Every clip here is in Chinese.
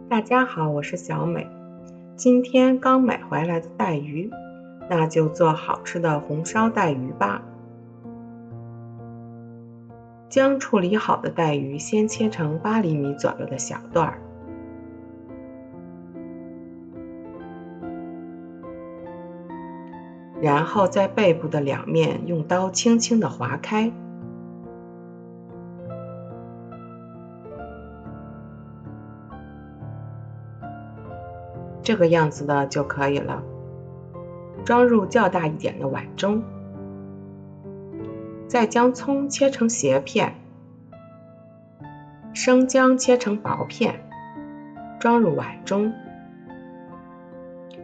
大家好，我是小美。今天刚买回来的带鱼，那就做好吃的红烧带鱼吧。将处理好的带鱼先切成8厘米左右的小段，然后在背部的两面用刀轻轻地划开。这个样子的就可以了，装入较大一点的碗中。再将葱切成斜片，生姜切成薄片，装入碗中。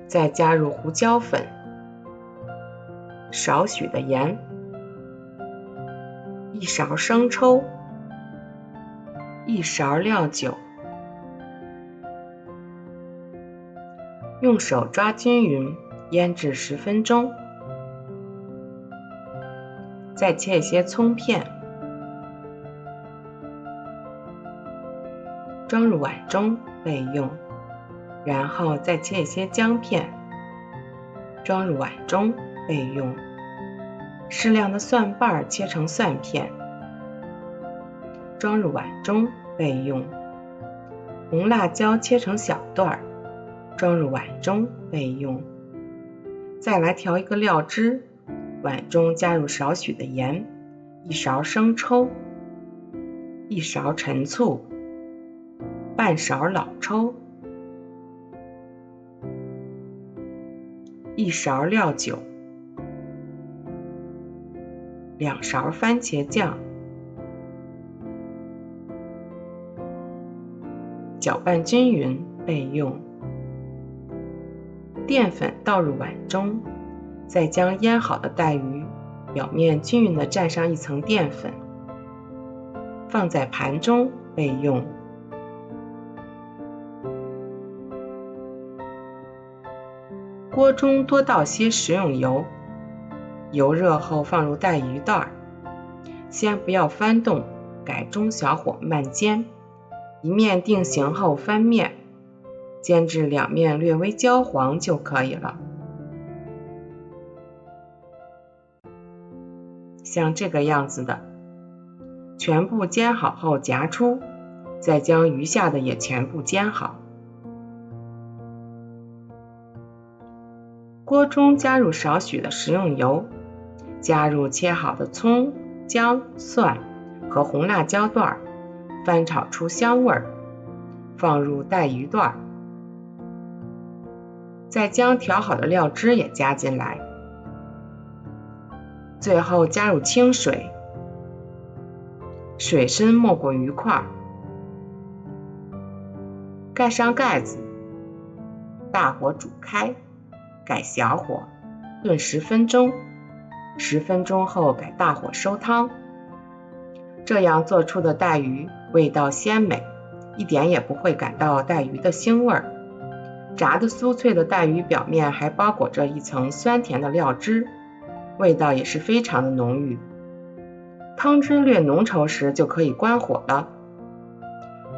再加入胡椒粉、少许的盐、1勺生抽、1勺料酒，用手抓均匀，腌制10分钟。再切一些葱片，装入碗中备用。然后再切一些姜片，装入碗中备用。适量的蒜瓣切成蒜片，装入碗中备用。红辣椒切成小段，装入碗中备用。再来调一个料汁，碗中加入少许的盐、1勺生抽、1勺陈醋、半勺老抽、1勺料酒、2勺番茄酱，搅拌均匀备用。淀粉倒入碗中，再将腌好的带鱼表面均匀地蘸上1层淀粉，放在盘中备用。锅中多倒些食用油，油热后放入带鱼段，先不要翻动，改中小火慢煎，一面定型后翻面，煎至两面略微焦黄就可以了。像这个样子的，全部煎好后夹出，再将余下的也全部煎好。锅中加入少许的食用油，加入切好的葱、姜、蒜和红辣椒段，翻炒出香味，放入带鱼段，再将调好的料汁也加进来，最后加入清水，水深没过鱼块，盖上盖子，大火煮开，改小火炖10分钟，10分钟后改大火收汤。这样做出的带鱼味道鲜美，一点也不会感到带鱼的腥味。炸的酥脆的带鱼表面还包裹着1层酸甜的料汁，味道也是非常的浓郁。汤汁略浓稠时就可以关火了。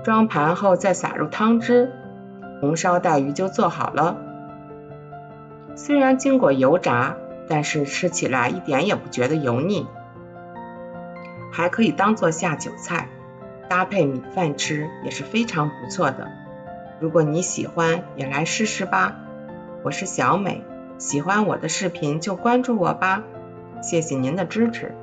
装盘后再撒入汤汁，红烧带鱼就做好了。虽然经过油炸，但是吃起来一点也不觉得油腻，还可以当做下酒菜，搭配米饭吃也是非常不错的。如果你喜欢，也来试试吧。我是小美，喜欢我的视频就关注我吧，谢谢您的支持。